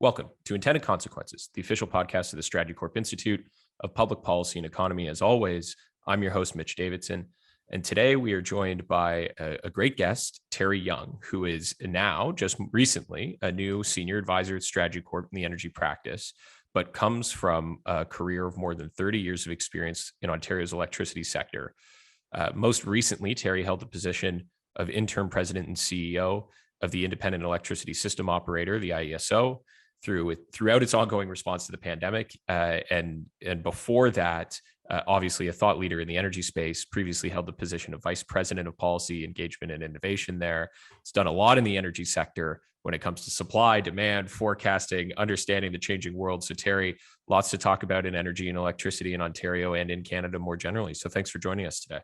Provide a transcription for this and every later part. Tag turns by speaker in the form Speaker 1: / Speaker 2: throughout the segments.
Speaker 1: Welcome to Intended Consequences, the official podcast of the StrategyCorp Institute of Public Policy and Economy. As always, I'm your host, Mitch Davidson. And today we are joined by a great guest, Terry Young, who is now, just recently, a new senior advisor at StrategyCorp in the energy practice, but comes from a career of more than 30 years of experience in Ontario's electricity sector. Most recently, Terry held the position of interim president and CEO of the Independent Electricity System Operator, the IESO, throughout its ongoing response to the pandemic. And before that, obviously a thought leader in the energy space, previously held the position of Vice President of Policy, Engagement, and Innovation there. It's done a lot in the energy sector when it comes to supply, demand, forecasting, understanding the changing world. So Terry, lots to talk about in energy and electricity in Ontario and in Canada more generally. So thanks for joining us today.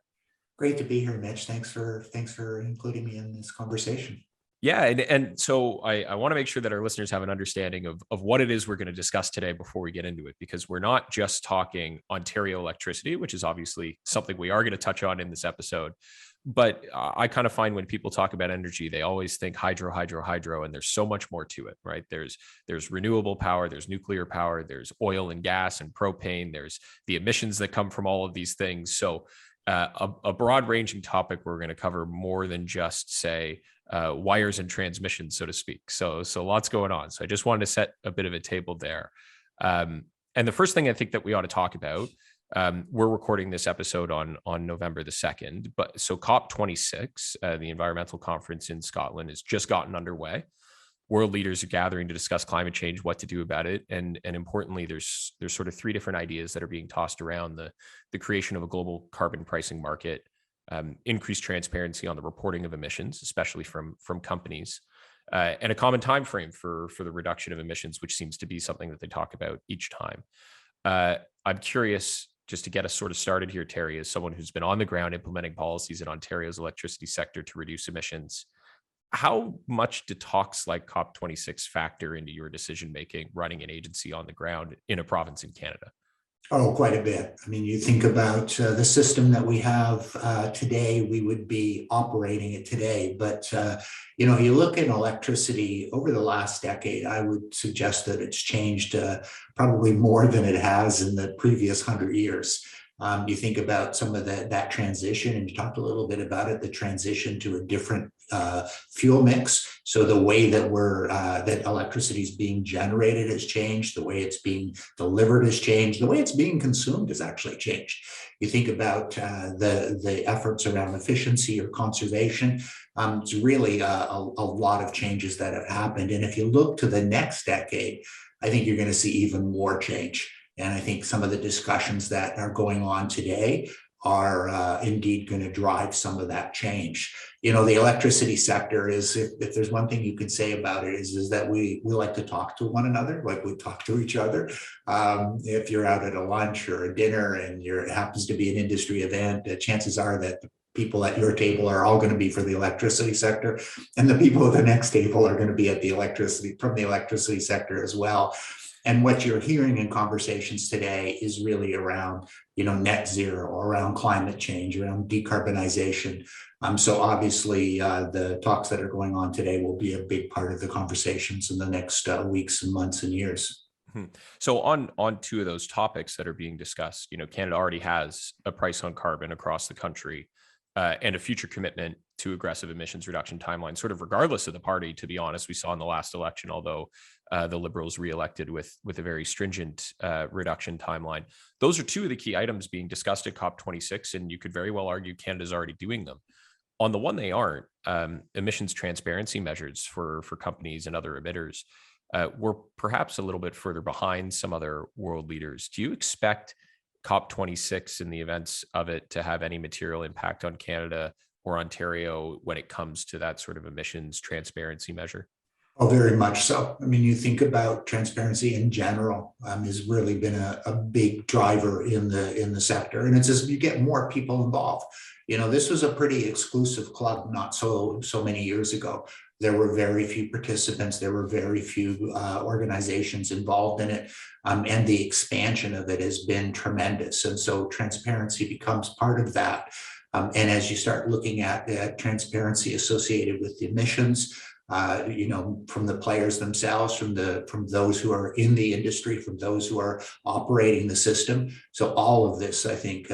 Speaker 2: Great to be here, Mitch. Thanks for including me in this conversation.
Speaker 1: Yeah, and so I want to make sure that our listeners have an understanding of what it is we're going to discuss today before we get into it, because we're not just talking Ontario electricity, which is obviously something we are going to touch on in this episode. But I kind of find when people talk about energy, they always think hydro, and there's so much more to it, right? There's renewable power, there's nuclear power, there's oil and gas and propane, there's the emissions that come from all of these things. So a broad-ranging topic we're going to cover more than just, say, wires and transmission, so to speak. So lots going on. So I just wanted to set a bit of a table there. And the first thing I think that we ought to talk about, we're recording this episode on November the 2nd, but so COP26, the environmental conference in Scotland, has just gotten underway. World leaders are gathering to discuss climate change, what to do about it. And importantly, there's sort of three different ideas that are being tossed around: the creation of a global carbon pricing market, increased transparency on the reporting of emissions, especially from companies, and a common time frame for the reduction of emissions, which seems to be something that they talk about each time. I'm curious, just to get us sort of started here, Terry, as someone who's been on the ground implementing policies in Ontario's electricity sector to reduce emissions, how much do talks like COP26 factor into your decision-making running an agency on the ground in a province in Canada?
Speaker 2: Oh, quite a bit. I mean, you think about the system that we have today, we would be operating it today. But, you look at electricity over the last decade, I would suggest that it's changed probably more than it has in the previous 100 years. You think about some of that transition, and you talked a little bit about it, the transition to a different fuel mix. So the way that that electricity is being generated has changed. The way it's being delivered has changed. The way it's being consumed has actually changed. You think about the efforts around efficiency or conservation. It's really a lot of changes that have happened. And if you look to the next decade, I think you're going to see even more change. And I think some of the discussions that are going on today are indeed going to drive some of that change. The electricity sector is, if there's one thing you can say about it, is that we like to talk to one another, like we talk to each other. If you're out at a lunch or a dinner and it happens to be an industry event, chances are that the people at your table are all going to be for the electricity sector, and the people at the next table are going to be from the electricity sector as well. And what you're hearing in conversations today is really around, net zero, or around climate change, around decarbonization. So obviously, the talks that are going on today will be a big part of the conversations in the next weeks and months and years.
Speaker 1: So on two of those topics that are being discussed, Canada already has a price on carbon across the country, and a future commitment to aggressive emissions reduction timeline, sort of regardless of the party, to be honest. We saw in the last election, although the Liberals reelected with a very stringent reduction timeline. Those are two of the key items being discussed at COP26, and you could very well argue Canada's already doing them. On the one they aren't, emissions transparency measures for companies and other emitters, we're perhaps a little bit further behind some other world leaders. Do you expect COP26 and the events of it to have any material impact on Canada or Ontario when it comes to that sort of emissions transparency measure?
Speaker 2: Oh, very much so. I mean, you think about transparency in general has really been a big driver in the sector, and it's as you get more people involved. This was a pretty exclusive club not so many years ago. There were very few participants. There were very few organizations involved in it, and the expansion of it has been tremendous. And so transparency becomes part of that. And as you start looking at transparency associated with the emissions, from the players themselves, from those who are in the industry, from those who are operating the system. So all of this, I think,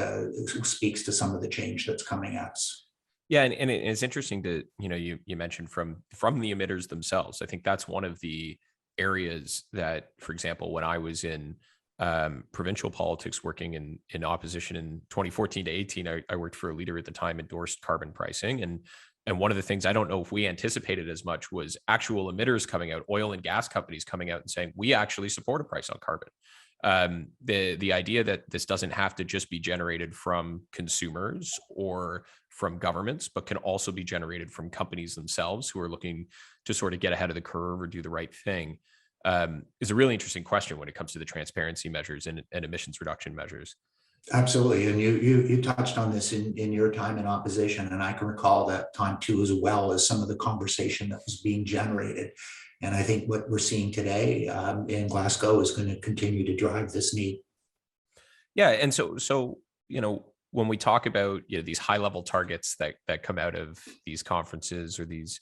Speaker 2: speaks to some of the change that's coming at us.
Speaker 1: Yeah, and it's interesting to, you mentioned from the emitters themselves. I think that's one of the areas that, for example, when I was in provincial politics working in opposition in 2014 to 18, I worked for a leader at the time endorsed carbon pricing. And one of the things I don't know if we anticipated as much was actual emitters coming out, oil and gas companies coming out and saying, we actually support a price on carbon. The idea that this doesn't have to just be generated from consumers or from governments, but can also be generated from companies themselves who are looking to sort of get ahead of the curve or do the right thing, is a really interesting question when it comes to the transparency measures and emissions reduction measures.
Speaker 2: Absolutely. And you touched on this in your time in opposition. And I can recall that time too, as well as some of the conversation that was being generated. And I think what we're seeing today in Glasgow is going to continue to drive this need.
Speaker 1: Yeah. And so, when we talk about, these high level targets that come out of these conferences or these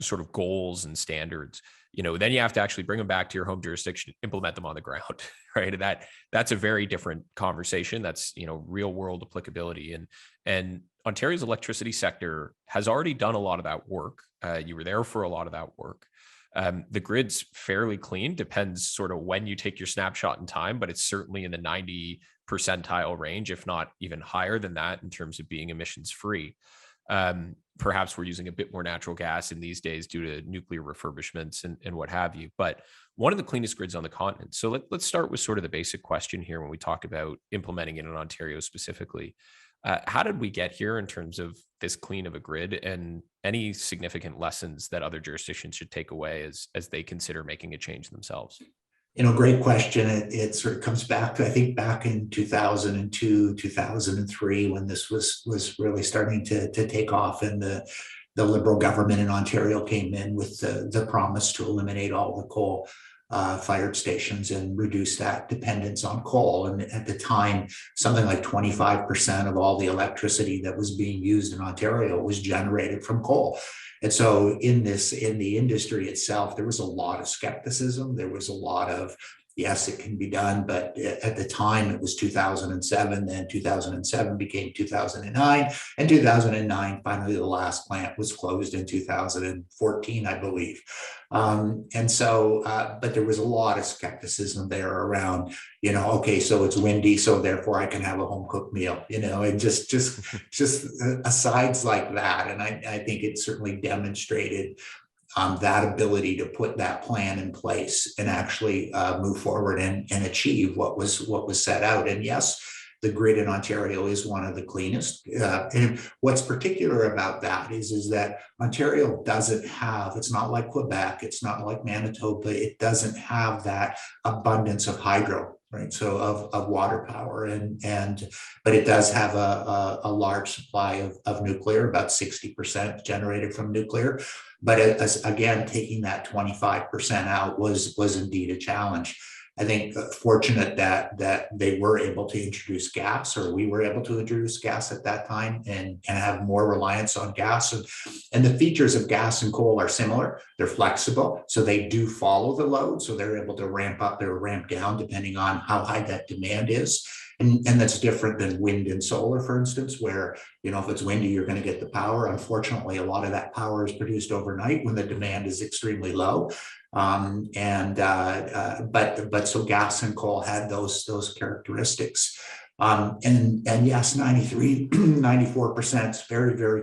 Speaker 1: sort of goals and standards, then you have to actually bring them back to your home jurisdiction, implement them on the ground, right? And that's a very different conversation. That's, real world applicability. And Ontario's electricity sector has already done a lot of that work. You were there for a lot of that work. The grid's fairly clean, depends sort of when you take your snapshot in time, but it's certainly in the 90 percentile range, if not even higher than that in terms of being emissions free. Perhaps we're using a bit more natural gas in these days due to nuclear refurbishments and what have you, but one of the cleanest grids on the continent. So let's start with sort of the basic question here when we talk about implementing it in Ontario specifically. How did we get here in terms of this clean of a grid, and any significant lessons that other jurisdictions should take away as they consider making a change themselves?
Speaker 2: Great question. It sort of comes back to, I think, back in 2002, 2003, when this was really starting to take off, and the Liberal government in Ontario came in with the promise to eliminate all the coal fired stations and reduce that dependence on coal. And at the time, something like 25% of all the electricity that was being used in Ontario was generated from coal. And so in the industry itself, there was a lot of skepticism. There was a lot of, yes, it can be done. But at the time, it was 2007. Then 2007 became 2009. And 2009, finally, the last plant was closed in 2014, I believe. But there was a lot of skepticism there around, okay, so it's windy, so therefore I can have a home cooked meal, and just asides like that. And I think it certainly demonstrated that ability to put that plan in place and actually move forward and achieve what was set out. And yes, the grid in Ontario is one of the cleanest. And what's particular about that is that Ontario doesn't have, it's not like Quebec, it's not like Manitoba, it doesn't have that abundance of hydro, right? So of water power, but it does have a large supply of nuclear, about 60% generated from nuclear. But again, taking that 25% out was indeed a challenge. I think fortunate that they were able to introduce gas, or we were able to introduce gas at that time, and have more reliance on gas. And the features of gas and coal are similar. They're flexible, so they do follow the load. So they're able to ramp up or ramp down depending on how high that demand is. And that's different than wind and solar, for instance, where, if it's windy, you're going to get the power. Unfortunately, a lot of that power is produced overnight when the demand is extremely low. But so gas and coal had those characteristics. And yes, 94% very, very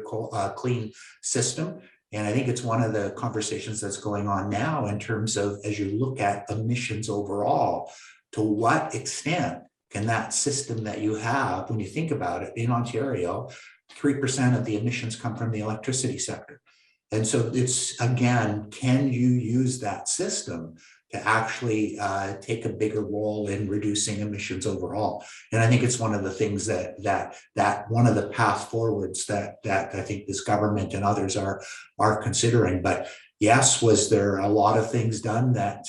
Speaker 2: clean system. And I think it's one of the conversations that's going on now in terms of, as you look at emissions overall, to what extent can that system that you have, when you think about it, in Ontario, 3% of the emissions come from the electricity sector. And so it's, again, can you use that system to actually take a bigger role in reducing emissions overall? And I think it's one of the things that one of the path forwards that I think this government and others are considering. But yes, was there a lot of things done that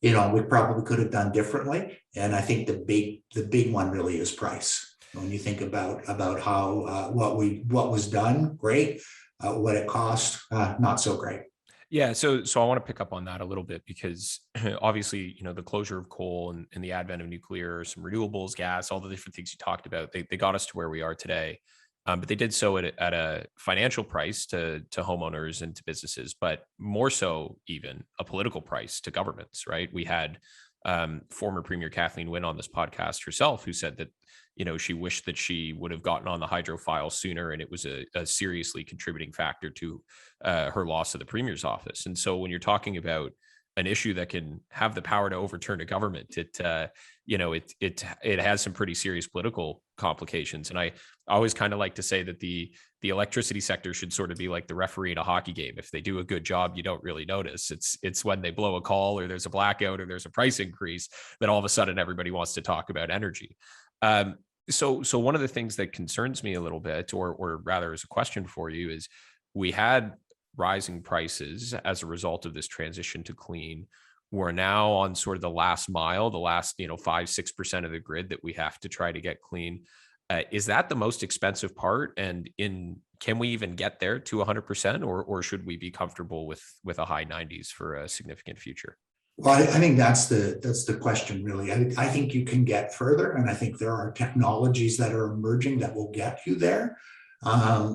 Speaker 2: we probably could have done differently? And I think the big one really is price. When you think about how what was done, great. What it costs, not so great.
Speaker 1: Yeah, so I want to pick up on that a little bit because obviously, the closure of coal and the advent of nuclear, some renewables, gas, all the different things you talked about, they got us to where we are today. But they did so at a financial price to homeowners and to businesses, but more so even a political price to governments, right? We had former Premier Kathleen Wynne on this podcast herself, who said that she wished that she would have gotten on the hydro file sooner, and it was a seriously contributing factor to her loss of the premier's office. And so when you're talking about an issue that can have the power to overturn a government, it has some pretty serious political complications. And I always kind of like to say that the electricity sector should sort of be like the referee in a hockey game. If they do a good job, you don't really notice. It's when they blow a call or there's a blackout or there's a price increase that all of a sudden everybody wants to talk about energy. So one of the things that concerns me a little bit, or rather as a question for you, is we had rising prices as a result of this transition to clean. We're now on sort of the last mile, the last 5-6% of the grid that we have to try to get clean. Is that the most expensive part? And can we even get there to 100%, or should we be comfortable with a high 90s for a significant future?
Speaker 2: Well, I think that's the question, really. I think you can get further, and I think there are technologies that are emerging that will get you there.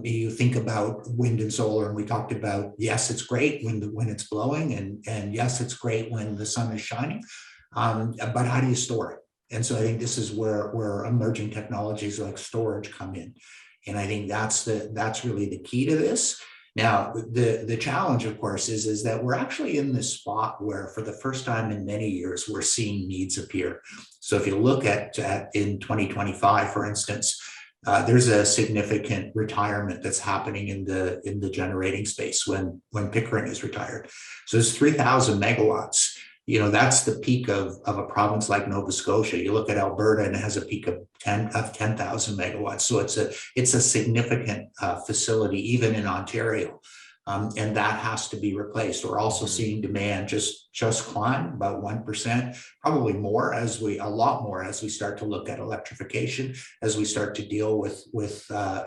Speaker 2: You think about wind and solar, and we talked about, yes, it's great when it's blowing, and yes, it's great when the sun is shining. But how do you store it? And so I think this is where emerging technologies like storage come in, and I think that's really the key to this. Now, the challenge, of course, is that we're actually in this spot where, for the first time in many years, we're seeing needs appear. So if you look at in 2025, for instance, there's a significant retirement that's happening in the generating space when Pickering is retired. So there's 3,000 megawatts. That's the peak of a province like Nova Scotia. You look at Alberta, and it has a peak of 10,000 megawatts. So it's a significant facility, even in Ontario, and that has to be replaced. We're also seeing demand just climb about 1%, probably a lot more as we start to look at electrification, as we start to deal with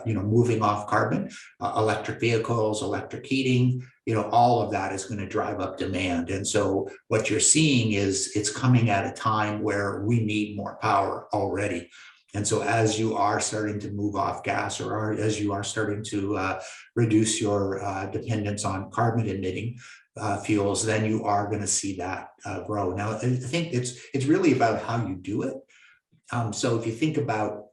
Speaker 2: moving off carbon, electric vehicles, electric heating. All of that is going to drive up demand. And so what you're seeing is it's coming at a time where we need more power already. And so as you are starting to move off gas, or as you are starting to reduce your dependence on carbon emitting fuels, then you are going to see that grow. Now, I think it's really about how you do it. So if you think about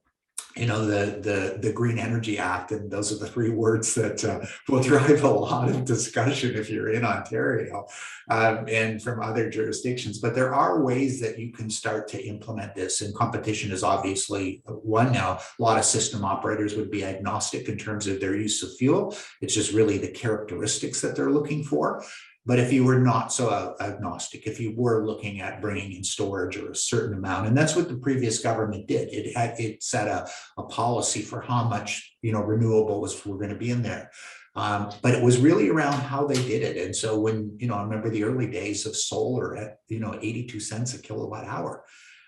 Speaker 2: the Green Energy Act, and those are the three words that will drive a lot of discussion if you're in Ontario and from other jurisdictions. But there are ways that you can start to implement this, and competition is obviously one. Now, a lot of system operators would be agnostic in terms of their use of fuel. It's just really the characteristics that they're looking for. But if you were not so agnostic, if you were looking at bringing in storage or a certain amount, and that's what the previous government did, it set a policy for how much renewables were going to be in there. But it was really around how they did it. And so when I remember the early days of solar at 82 cents a kilowatt hour.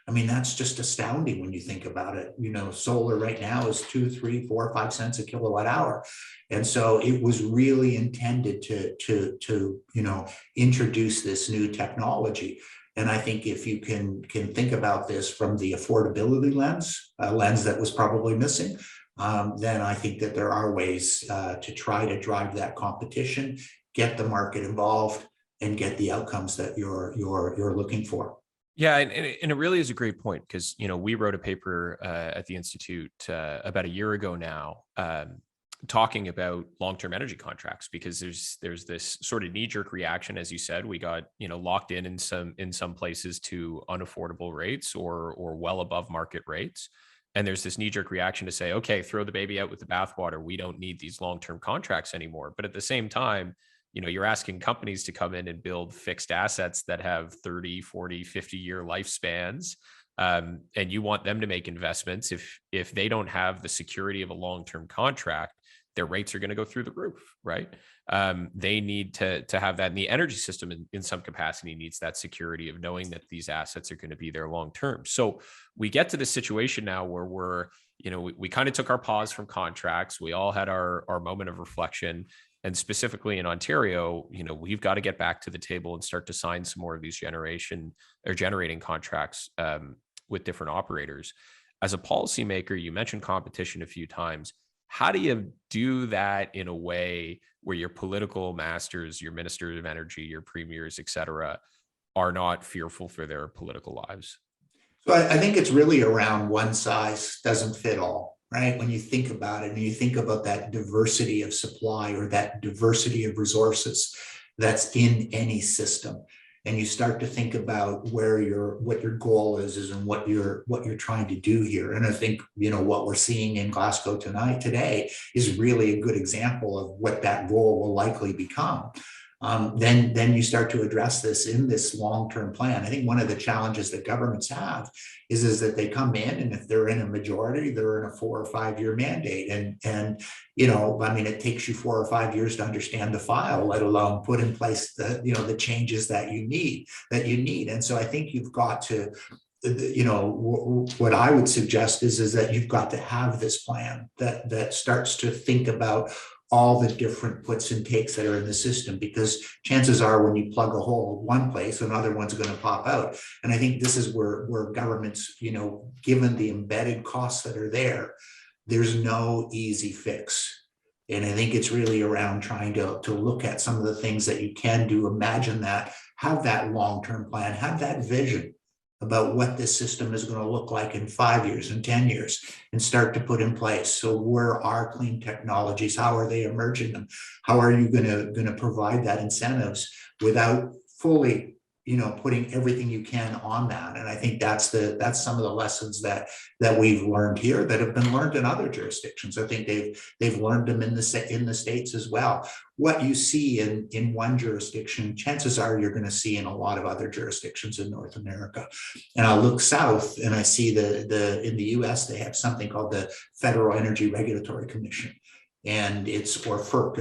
Speaker 2: I mean, that's just astounding when you think about it. Solar right now is 2, 3, 4, 5 cents a kilowatt hour. And so it was really intended to introduce this new technology. And I think if you can think about this from the affordability lens, a lens that was probably missing, then I think that there are ways to try to drive that competition, get the market involved, and get the outcomes that you're looking for.
Speaker 1: Yeah, and it really is a great point, because we wrote a paper at the Institute about a year ago now, talking about long-term energy contracts, because there's this sort of knee-jerk reaction, as you said. We got locked in some places to unaffordable rates or well above market rates, and there's this knee-jerk reaction to say, okay, throw the baby out with the bathwater. We don't need these long-term contracts anymore. But at the same time, you're asking companies to come in and build fixed assets that have 30, 40, 50-year lifespans. And you want them to make investments. If they don't have the security of a long-term contract, their rates are going to go through the roof, right? They need to have that. And the energy system in some capacity needs that security of knowing that these assets are going to be there long-term. So we get to this situation now where we kind of took our pause from contracts. We all had our moment of reflection. And specifically in Ontario, we've got to get back to the table and start to sign some more of these generating contracts with different operators. As a policymaker, you mentioned competition a few times. How do you do that in a way where your political masters, your ministers of energy, your premiers, et cetera, are not fearful for their political lives?
Speaker 2: So I think it's really around one size doesn't fit all, right? When you think about it and you think about that diversity of supply or that diversity of resources that's in any system, and you start to think about what your goal is and what you're trying to do here. And I think, what we're seeing in Glasgow today is really a good example of what that goal will likely become. Then you start to address this in this long-term plan. I think one of the challenges that governments have is that they come in, and if they're in a majority, they're in a 4 or 5 year mandate. And it takes you 4 or 5 years to understand the file, let alone put in place the changes that you need. And so I think you've got to, what I would suggest is that you've got to have this plan that starts to think about all the different puts and takes that are in the system, because chances are when you plug a hole one place, another one's going to pop out. And I think this is where governments, given the embedded costs that are there, there's no easy fix. And I think it's really around trying to look at some of the things that you can do, imagine that, have that long-term plan, have that vision about what this system is going to look like in 5 years and 10 years, and start to put in place. So where are clean technologies? How are they emerging? And how are you going to provide that incentives without fully putting everything you can on that? And I think that's some of the lessons that we've learned here that have been learned in other jurisdictions. I think they've learned them in the States as well. What you see in one jurisdiction, chances are you're going to see in a lot of other jurisdictions in North America. And I look south and I see in the US, they have something called the Federal Energy Regulatory Commission. And it's, or FERC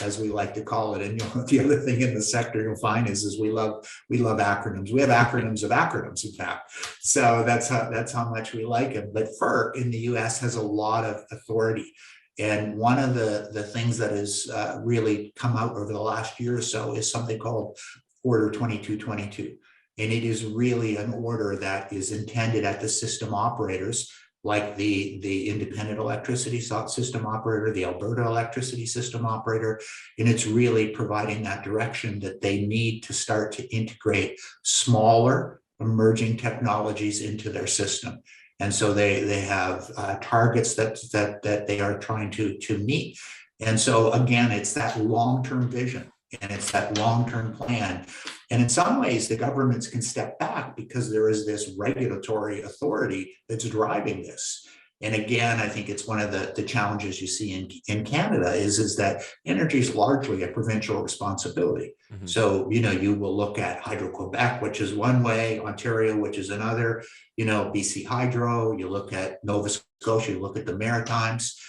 Speaker 2: as we like to call it. And the other thing in the sector you'll find is we love acronyms. We have acronyms of acronyms, in fact. So that's how much we like them. But FERC in the US has a lot of authority. And one of the things that has really come out over the last year or so is something called Order 2222. And it is really an order that is intended at the system operators, like the independent electricity system operator, the Alberta electricity system operator. And it's really providing that direction that they need to start to integrate smaller emerging technologies into their system. And so they have targets that they are trying to meet. And so again, it's that long-term vision and it's that long-term plan. And in some ways, the governments can step back because there is this regulatory authority that's driving this. And again, I think it's one of the challenges you see in Canada is that energy is largely a provincial responsibility. Mm-hmm. So, you will look at Hydro-Quebec, which is one way, Ontario, which is another, BC Hydro, you look at Nova Scotia, you look at the Maritimes.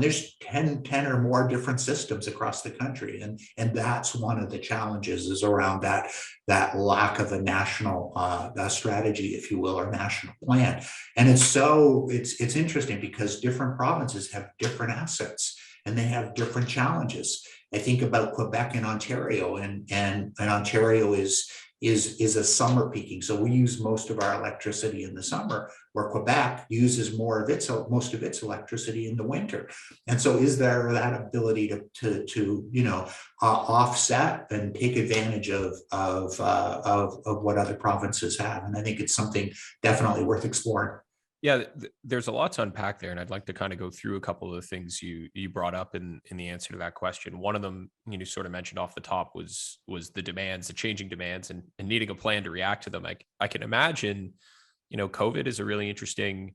Speaker 2: There's 10 or more different systems across the country. And that's one of the challenges is around that lack of a national strategy, if you will, or national plan. And it's interesting because different provinces have different assets and they have different challenges. I think about Quebec and Ontario, and Ontario is a summer peaking. So we use most of our electricity in the summer, where Quebec uses most of its electricity in the winter. And so is there that ability to offset and take advantage of what other provinces have? And I think it's something definitely worth exploring.
Speaker 1: Yeah, there's a lot to unpack there, and I'd like to kind of go through a couple of the things you brought up in the answer to that question. One of them, sort of mentioned off the top was the demands, the changing demands, and needing a plan to react to them. I can imagine, COVID is a really interesting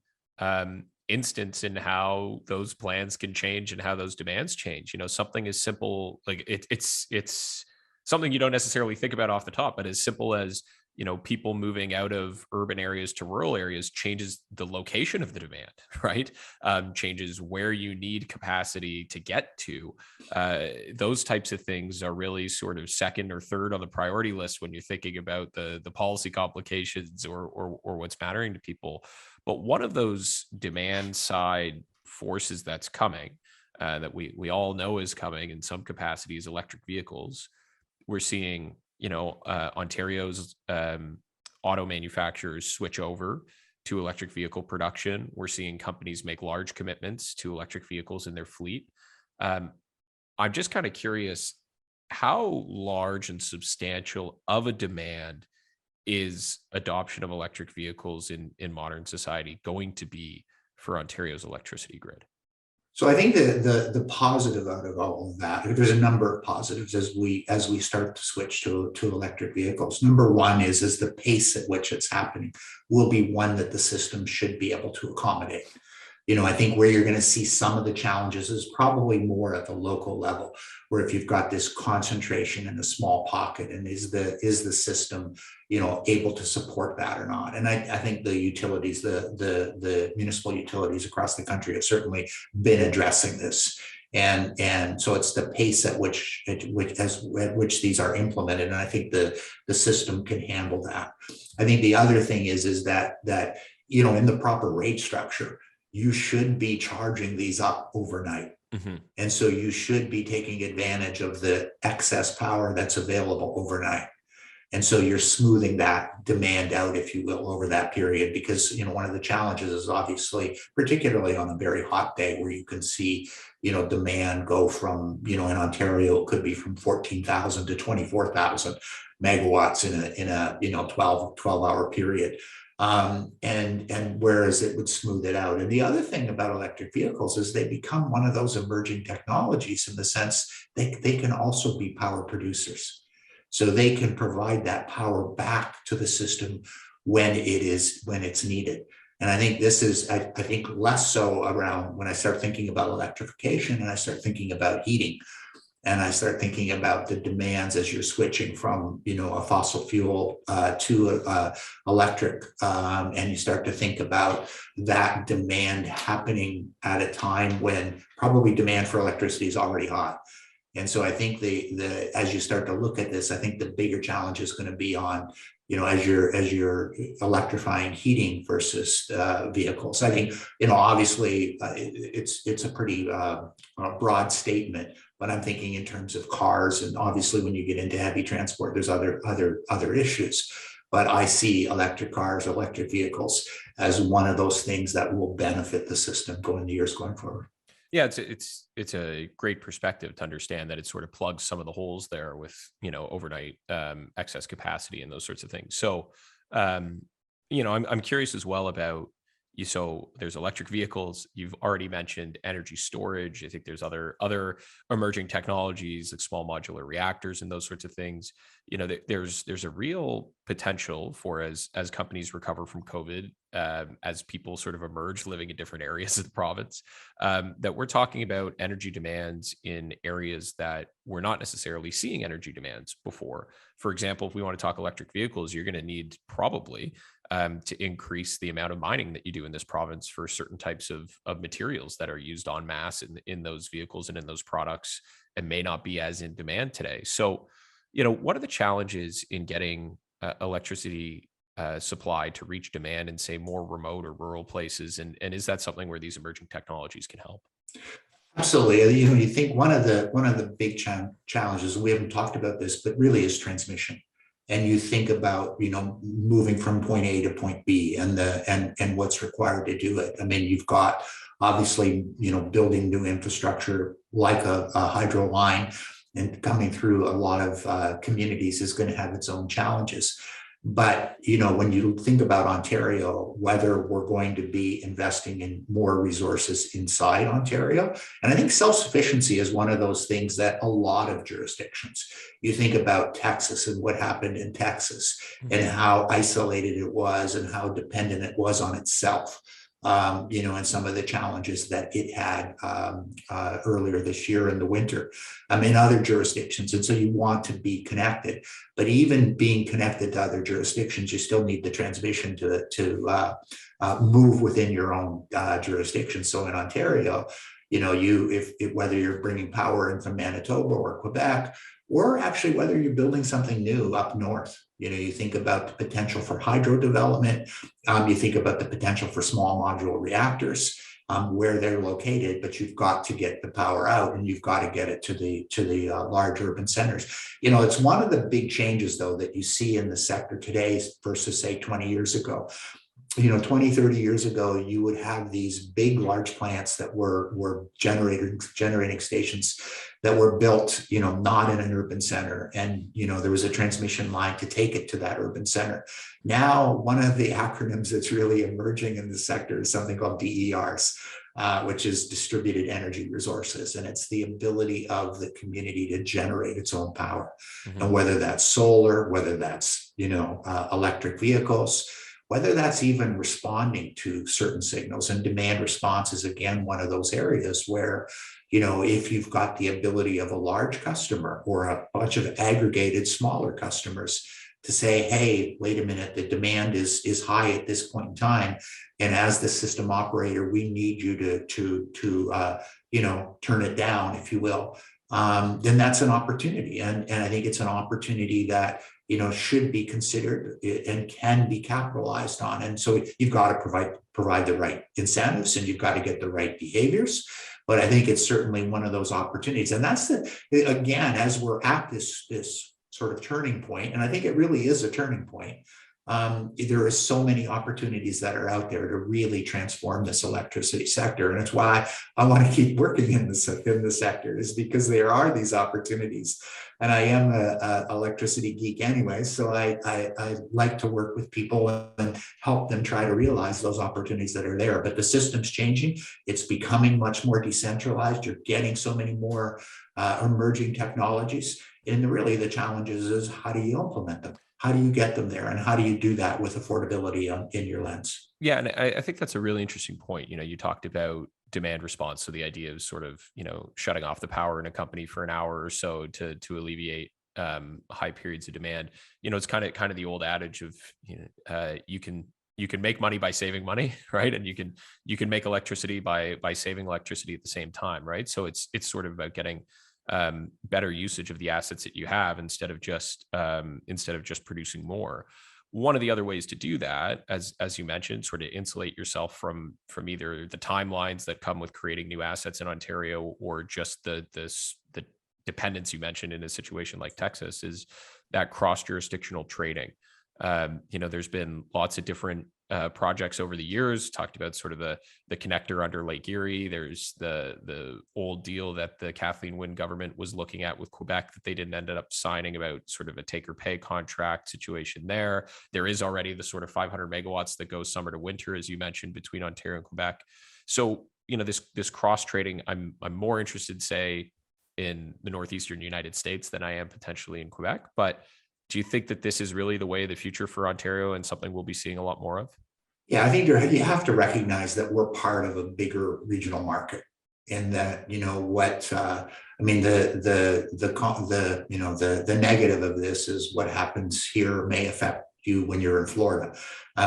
Speaker 1: instance in how those plans can change and how those demands change. Something as simple, like it's something you don't necessarily think about off the top, but as simple as people moving out of urban areas to rural areas changes the location of the demand, right? Changes where you need capacity to get to. Those types of things are really sort of second or third on the priority list when you're thinking about the policy complications or what's mattering to people. But one of those demand side forces that's coming that we all know is coming in some capacities, electric vehicles. We're seeing, Ontario's auto manufacturers switch over to electric vehicle production. We're seeing companies make large commitments to electric vehicles in their fleet. Um, I'm just kind of curious, how large and substantial of a demand is adoption of electric vehicles in modern society going to be for Ontario's electricity grid?
Speaker 2: So I think the positive out of all of that, there's a number of positives as we start to switch to electric vehicles. Number one is the pace at which it's happening will be one that the system should be able to accommodate. I think where you're going to see some of the challenges is probably more at the local level, where if you've got this concentration in a small pocket, and is the system, able to support that or not? And I think the utilities, the municipal utilities across the country have certainly been addressing this. And so it's the pace at which these are implemented. And I think the system can handle that. I think the other thing is that in the proper rate structure, you should be charging these up overnight.
Speaker 1: Mm-hmm.
Speaker 2: And so you should be taking advantage of the excess power that's available overnight. And so you're smoothing that demand out, if you will, over that period, because, one of the challenges is obviously, particularly on a very hot day where you can see, demand go from, in Ontario, it could be from 14,000 to 24,000 megawatts in a 12-hour period. And whereas it would smooth it out. And the other thing about electric vehicles is they become one of those emerging technologies in the sense they can also be power producers. So they can provide that power back to the system when it's needed. And I think this is, I think, less so around when I start thinking about electrification and I start thinking about heating. And I start thinking about the demands as you're switching from, a fossil fuel to electric, and you start to think about that demand happening at a time when probably demand for electricity is already high. And so I think as you start to look at this, I think the bigger challenge is going to be on, as you're electrifying heating versus vehicles. I think, obviously it's a pretty broad statement, but I'm thinking in terms of cars, and obviously when you get into heavy transport, there's other issues. But I see electric cars, electric vehicles as one of those things that will benefit the system going the years going forward.
Speaker 1: Yeah, it's a great perspective to understand that it sort of plugs some of the holes there with, overnight excess capacity and those sorts of things. So, I'm curious as well about you. So there's electric vehicles. You've already mentioned energy storage. I think there's other emerging technologies like small modular reactors and those sorts of things. There's a real potential for as companies recover from COVID, as people sort of emerge living in different areas of the province, that we're talking about energy demands in areas that we're not necessarily seeing energy demands before. For example, if we want to talk electric vehicles, you're going to need probably to increase the amount of mining that you do in this province for certain types of materials that are used en masse in those vehicles and in those products, and may not be as in demand today. So, what are the challenges in getting electricity supply to reach demand in, say, more remote or rural places? And is that something where these emerging technologies can help?
Speaker 2: Absolutely. You think one of the big challenges, we haven't talked about this, but really is transmission. And you think about, moving from point A to point B and what's required to do it. I mean, you've got obviously, building new infrastructure like a hydro line and coming through a lot of communities is going to have its own challenges. But, when you think about Ontario, whether we're going to be investing in more resources inside Ontario, and I think self-sufficiency is one of those things that a lot of jurisdictions, you think about Texas and what happened in Texas and how isolated it was and how dependent it was on itself. And some of the challenges that it had earlier this year in the winter, in other jurisdictions. And so you want to be connected, but even being connected to other jurisdictions, you still need the transmission to move within your own jurisdiction. So in Ontario, whether you're bringing power in from Manitoba or Quebec, or actually whether you're building something new up north, you think about the potential for hydro development, you think about the potential for small modular reactors, where they're located, but you've got to get the power out and you've got to get it to the large urban centers. It's one of the big changes, though, that you see in the sector today versus, say, 20 years ago. 20, 30 years ago, you would have these big, large plants that were generating stations that were built, not in an urban center. And, there was a transmission line to take it to that urban center. Now, one of the acronyms that's really emerging in the sector is something called DERs, which is distributed energy resources. And it's the ability of the community to generate its own power. Mm-hmm. And whether that's solar, whether that's, electric vehicles, whether that's even responding to certain signals. And demand response is, again, one of those areas where, if you've got the ability of a large customer or a bunch of aggregated smaller customers to say, hey, wait a minute, the demand is high at this point in time. And as the system operator, we need you to turn it down, if you will. Then that's an opportunity. And I think it's an opportunity that, should be considered and can be capitalized on. And so you've got to provide the right incentives and you've got to get the right behaviors. But I think it's certainly one of those opportunities. And that's again, as we're at this sort of turning point, and I think it really is a turning point, there are so many opportunities that are out there to really transform this electricity sector. And it's why I want to keep working in the sector, is because there are these opportunities. And I am an electricity geek anyway, so I like to work with people and help them try to realize those opportunities that are there. But the system's changing. It's becoming much more decentralized. You're getting so many more emerging technologies. And really the challenge is how do you implement them? How do you get them there? And how do you do that with affordability in your lens?
Speaker 1: Yeah, and I think that's a really interesting point. You talked about demand response. So the idea of sort of, shutting off the power in a company for an hour or so to alleviate high periods of demand. It's kind of the old adage of, you can make money by saving money, right? And you can make electricity by saving electricity at the same time, right? So it's sort of about getting better usage of the assets that you have instead of just producing more. One of the other ways to do that, as you mentioned, sort of insulate yourself from either the timelines that come with creating new assets in Ontario or just the dependence you mentioned in a situation like Texas, is that cross-jurisdictional trading. There's been lots of different projects over the years, talked about sort of the connector under Lake Erie. There's the old deal that the Kathleen Wynne government was looking at with Quebec that they didn't end up signing, about sort of a take or pay contract situation there. There is already the sort of 500 megawatts that goes summer to winter, as you mentioned, between Ontario and Quebec. So, this cross trading, I'm more interested, say, in the northeastern United States than I am potentially in Quebec. But do you think that this is really the way of the future for Ontario and something we'll be seeing a lot more of?
Speaker 2: Yeah, I think you have to recognize that we're part of a bigger regional market, and that the negative of this is what happens here may affect you when you're in Florida.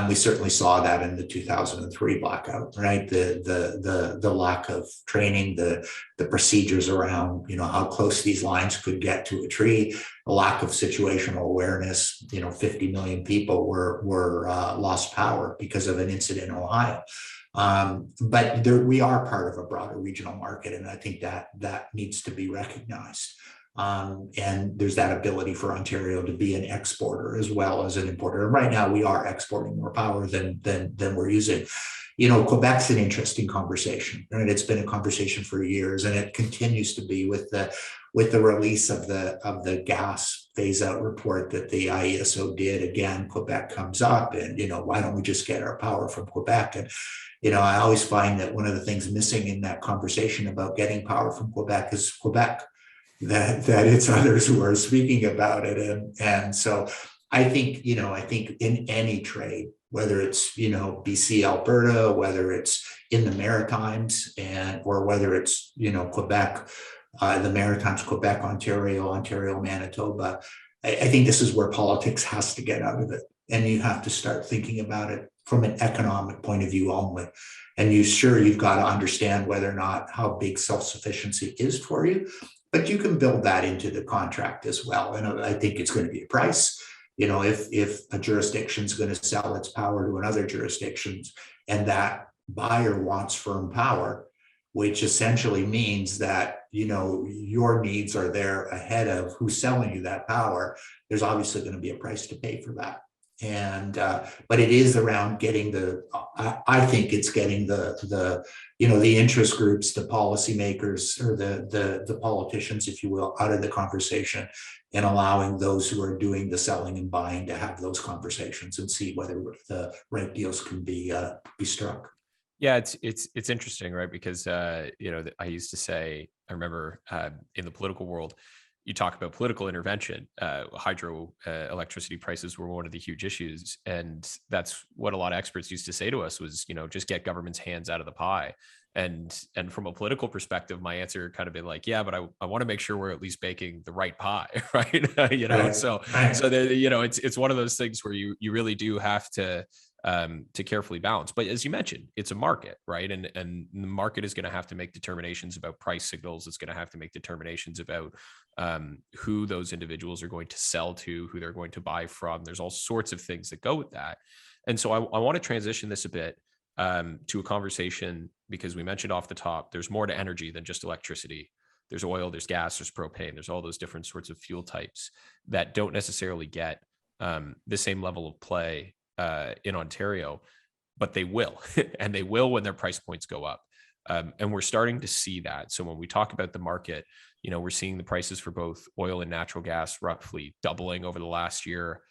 Speaker 2: We certainly saw that in the 2003 blackout, right? The lack of training, the procedures around how close these lines could get to a tree, the lack of situational awareness. 50 million people were lost power because of an incident in Ohio. But we are part of a broader regional market, and I think that needs to be recognized. And there's that ability for Ontario to be an exporter as well as an importer. And right now we are exporting more power than we're using. Quebec's an interesting conversation, right? It's been a conversation for years, and it continues to be with the release of the gas phase out report that the IESO did. Again, Quebec comes up, and why don't we just get our power from Quebec? And I always find that one of the things missing in that conversation about getting power from Quebec is Quebec. That it's others who are speaking about it. And so I think in any trade, whether it's, BC, Alberta, whether it's in the Maritimes or whether it's, Quebec, the Maritimes, Quebec, Ontario, Manitoba, I think this is where politics has to get out of it. And you have to start thinking about it from an economic point of view only. And you've got to understand whether or not how big self-sufficiency is for you. But you can build that into the contract as well. And I think it's going to be a price. If a jurisdiction is going to sell its power to another jurisdiction, and that buyer wants firm power, which essentially means that, your needs are there ahead of who's selling you that power. There's obviously going to be a price to pay for that. And but it is around getting I think it's getting the interest groups, the policymakers, or the politicians, if you will, out of the conversation, and allowing those who are doing the selling and buying to have those conversations and see whether the right deals can be struck.
Speaker 1: Yeah, it's interesting, right? Because I used to say, I remember in the political world, you talk about political intervention. Hydro electricity prices were one of the huge issues, and that's what a lot of experts used to say to us was, just get government's hands out of the pie. And from a political perspective, my answer kind of been like, yeah, but I want to make sure we're at least baking the right pie, right?
Speaker 2: Right.
Speaker 1: So
Speaker 2: Right.
Speaker 1: so there, it's one of those things where you really do have to carefully balance. But as you mentioned, it's a market, right? And the market is going to have to make determinations about price signals. It's going to have to make determinations about who those individuals are going to sell to, who they're going to buy from. There's all sorts of things that go with that. And so I want to transition this a bit to a conversation, because we mentioned off the top, there's more to energy than just electricity. There's oil, there's gas, there's propane, there's all those different sorts of fuel types that don't necessarily get the same level of play in Ontario, but they will, and they will when their price points go up. And we're starting to see that. So when we talk about the market, we're seeing the prices for both oil and natural gas roughly doubling over the last year.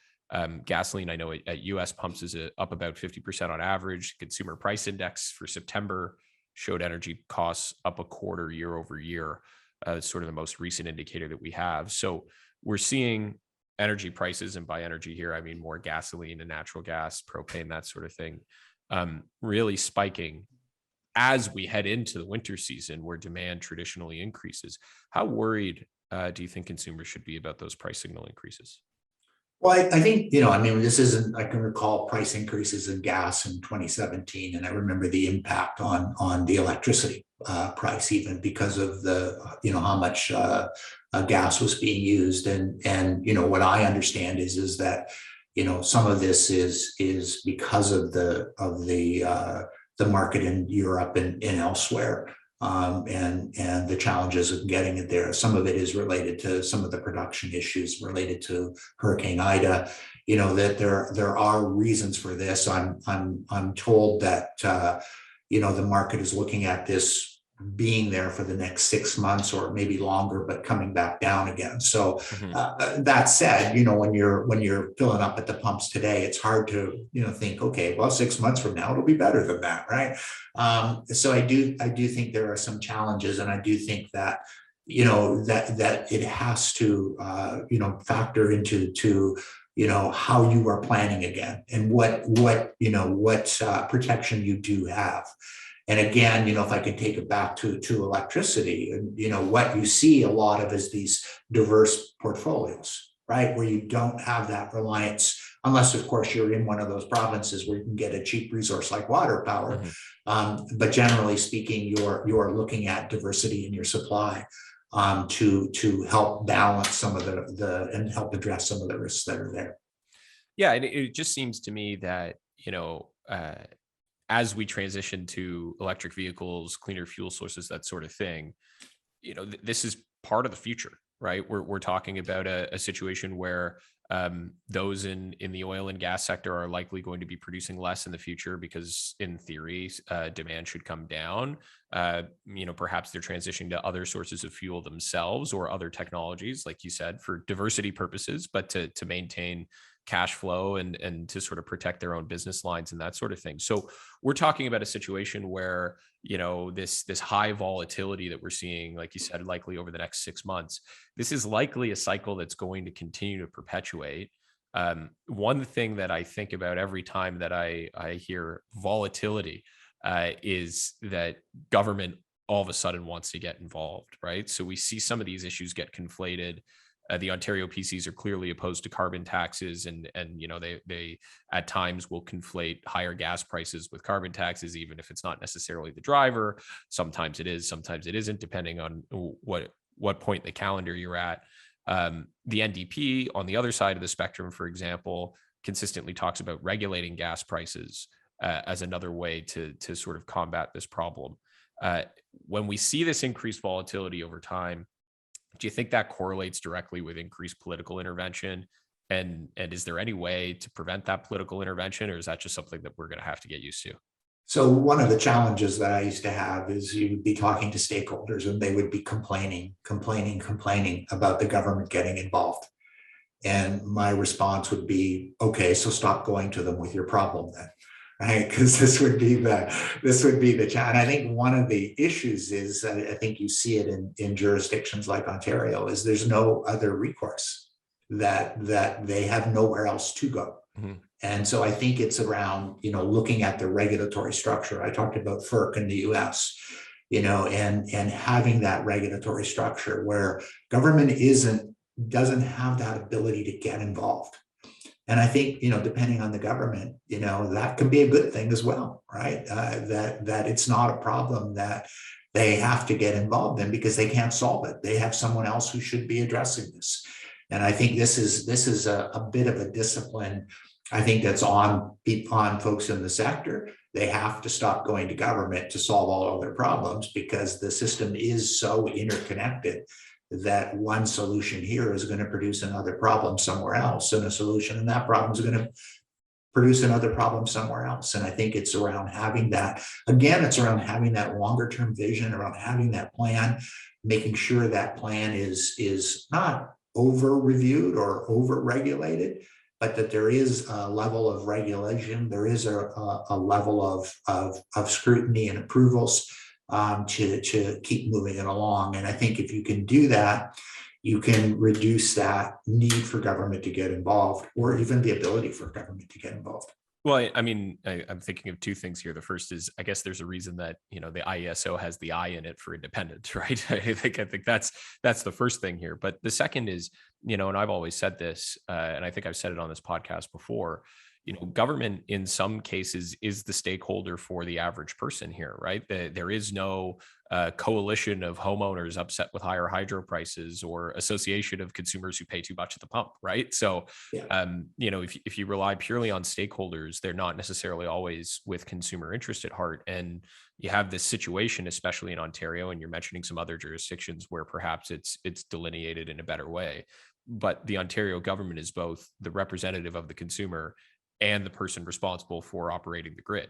Speaker 1: Gasoline, I know at US pumps is up about 50% on average. Consumer price index for September showed energy costs up a quarter year over year. It's sort of the most recent indicator that we have. So we're seeing energy prices, and by energy here, I mean more gasoline and natural gas, propane, that sort of thing, really spiking as we head into the winter season where demand traditionally increases. How worried do you think consumers should be about those price signal increases?
Speaker 2: Well, I think, this isn't, I can recall price increases in gas in 2017, and I remember the impact on the electricity price, even because of how much gas was being used. And what I understand is that, some of this is because of the market in Europe and elsewhere. And the challenges of getting it there. Some of it is related to some of the production issues related to Hurricane Ida. That there are reasons for this. I'm told that the market is looking at this being there for the next 6 months or maybe longer, but coming back down again. So that said, when you're filling up at the pumps today, it's hard to think, okay, well, 6 months from now it'll be better than that, right? So I do think there are some challenges, and I do think that that it has to factor into how you are planning again, and what protection you do have. And again, if I could take it back to electricity, and what you see a lot of is these diverse portfolios, right? Where you don't have that reliance, unless of course you're in one of those provinces where you can get a cheap resource like water power. But generally speaking, you're looking at diversity in your supply to help balance some of and help address some of the risks that are there.
Speaker 1: Yeah, and it just seems to me that as we transition to electric vehicles, cleaner fuel sources, that sort of thing, this is part of the future, right? We're talking about a situation where those in the oil and gas sector are likely going to be producing less in the future because, in theory, demand should come down. Perhaps they're transitioning to other sources of fuel themselves or other technologies, like you said, for diversity purposes, but to maintain cash flow and to sort of protect their own business lines and that sort of thing. So we're talking about a situation where, this high volatility that we're seeing, like you said, likely over the next 6 months, this is likely a cycle that's going to continue to perpetuate. One thing that I think about every time that I hear volatility is that government all of a sudden wants to get involved, right? So we see some of these issues get conflated. The Ontario PCs are clearly opposed to carbon taxes, and they at times will conflate higher gas prices with carbon taxes, even if it's not necessarily the driver. Sometimes it is, sometimes it isn't, depending on what point in the calendar you're at. The NDP on the other side of the spectrum, for example, consistently talks about regulating gas prices. as another way to sort of combat this problem. When we see this increased volatility over time, do you think that correlates directly with increased political intervention? And is there any way to prevent that political intervention, or is that just something that we're going to have to get used to?
Speaker 2: So one of the challenges that I used to have is you would be talking to stakeholders and they would be complaining about the government getting involved. And my response would be, okay, so stop going to them with your problem then, right? Because this would be the challenge. And I think one of the issues is, I think you see it in jurisdictions like Ontario, is there's no other recourse, that they have nowhere else to go. Mm-hmm. And so I think it's around, looking at the regulatory structure. I talked about FERC in the US, and having that regulatory structure where government doesn't have that ability to get involved. And I think, depending on the government, that could be a good thing as well, right? That it's not a problem that they have to get involved in because they can't solve it. They have someone else who should be addressing this. And I think this is a bit of a discipline, I think, that's on folks in the sector. They have to stop going to government to solve all of their problems because the system is so interconnected that one solution here is going to produce another problem somewhere else, and a solution in that problem is going to produce another problem somewhere else. And I think it's around having that, again, it's around having that longer term vision, around having that plan, making sure that plan is not over reviewed or over regulated, but that there is a level of regulation, there is a level of scrutiny and approvals to keep moving it along. And I think if you can do that, you can reduce that need for government to get involved, or even the ability for government to get involved.
Speaker 1: Well, I mean, I'm thinking of two things here. The first is, I guess there's a reason that, the IESO has the I in it for independent, right? I think that's the first thing here. But the second is, and I've always said this, and I think I've said it on this podcast before, government in some cases is the stakeholder for the average person here, right? There is no coalition of homeowners upset with higher hydro prices or association of consumers who pay too much at the pump, right? So, yeah. If you rely purely on stakeholders, they're not necessarily always with consumer interest at heart. And you have this situation, especially in Ontario, and you're mentioning some other jurisdictions where perhaps it's delineated in a better way. But the Ontario government is both the representative of the consumer and the person responsible for operating the grid.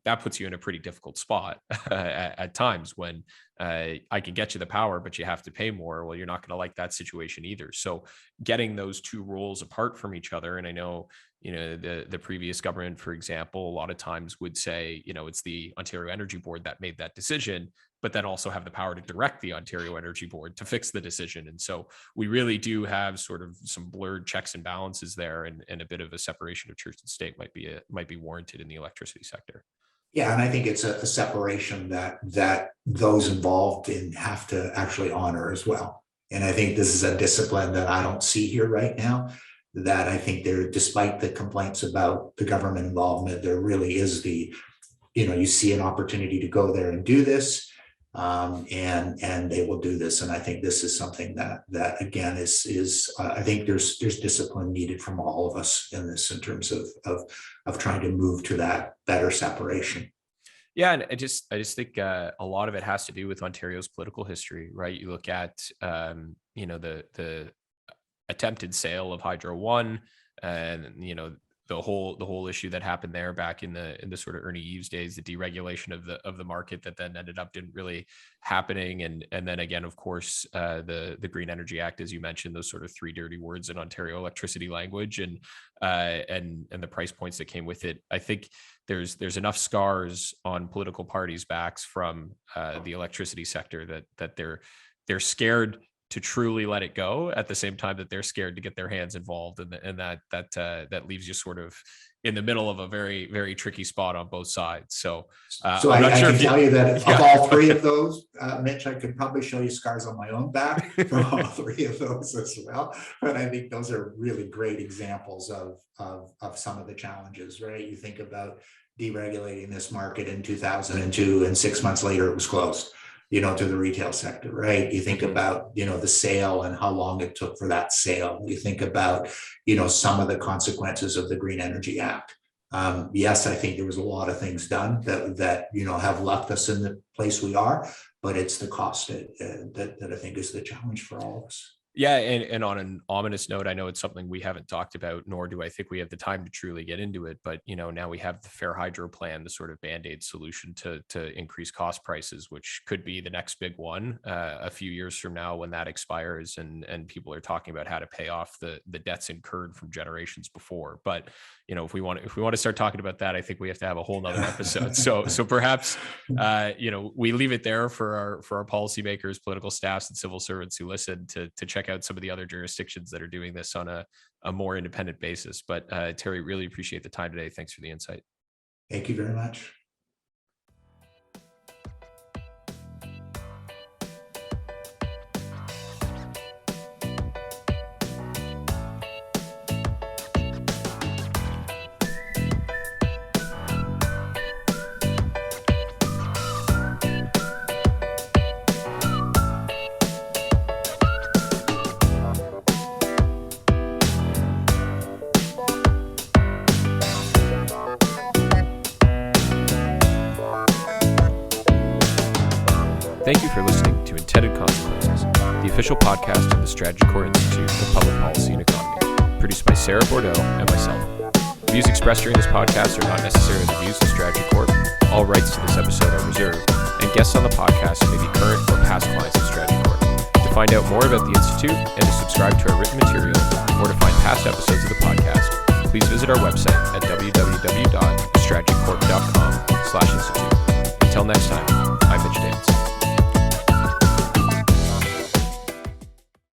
Speaker 1: That puts you in a pretty difficult spot at times when I can get you the power, but you have to pay more. Well, you're not going to like that situation either. So getting those two roles apart from each other, and I know, the previous government, for example, a lot of times would say, it's the Ontario Energy Board that made that decision, but then also have the power to direct the Ontario Energy Board to fix the decision. And so we really do have sort of some blurred checks and balances there, and a bit of a separation of church and state might be warranted in the electricity sector.
Speaker 2: Yeah, and I think it's a separation that those involved in have to actually honor as well. And I think this is a discipline that I don't see here right now, that I think there, despite the complaints about the government involvement, there really is you see an opportunity to go there and do this. And they will do this. And I think this is something that again is I think there's discipline needed from all of us in this, in terms of trying to move to that better separation.
Speaker 1: Yeah, and I just think a lot of it has to do with Ontario's political history, right? You look at the attempted sale of Hydro One, and the whole issue that happened there back in the sort of Ernie Eves days, the deregulation of the market that then ended up didn't really happening. And then again, of course, the Green Energy Act, as you mentioned, those sort of three dirty words in Ontario electricity language, and the price points that came with it. I think there's enough scars on political parties' backs from the electricity sector that they're scared to truly let it go, at the same time that they're scared to get their hands involved, and that leaves you sort of in the middle of a very, very tricky spot on both sides. So
Speaker 2: I can tell you that of all three of those, Mitch, I could probably show you scars on my own back from all three of those as well. But I think those are really great examples of some of the challenges, right? You think about deregulating this market in 2002, and 6 months later it was closed, to the retail sector, right? You think about, the sale and how long it took for that sale. You think about, some of the consequences of the Green Energy Act, Yes, I think there was a lot of things done that have left us in the place we are, but it's the cost that I think is the challenge for all of us.
Speaker 1: Yeah, and on an ominous note, I know it's something we haven't talked about, nor do I think we have the time to truly get into it. But now we have the Fair Hydro plan, the sort of band-aid solution to increase cost prices, which could be the next big one a few years from now when that expires, and people are talking about how to pay off the debts incurred from generations before. But if we want to start talking about that, I think we have to have a whole nother episode. So perhaps we leave it there for our policymakers, political staffs, and civil servants who listen to check out some of the other jurisdictions that are doing this on a more independent basis. But Terry, really appreciate the time today. Thanks for the insight.
Speaker 2: Thank you very much.
Speaker 1: Thank you for listening to Intended Consequences, the official podcast of the StrategyCorp Institute of Public Policy and Economy, produced by Sarah Bordeaux and myself. The views expressed during this podcast are not necessarily the views of StrategyCorp. All rights to this episode are reserved, and guests on the podcast may be current or past clients of StrategyCorp. To find out more about the Institute and to subscribe to our written material, or to find past episodes of the podcast, please visit our website at www.strategycorp.com/institute. Until next time, I'm Mitch Davidson.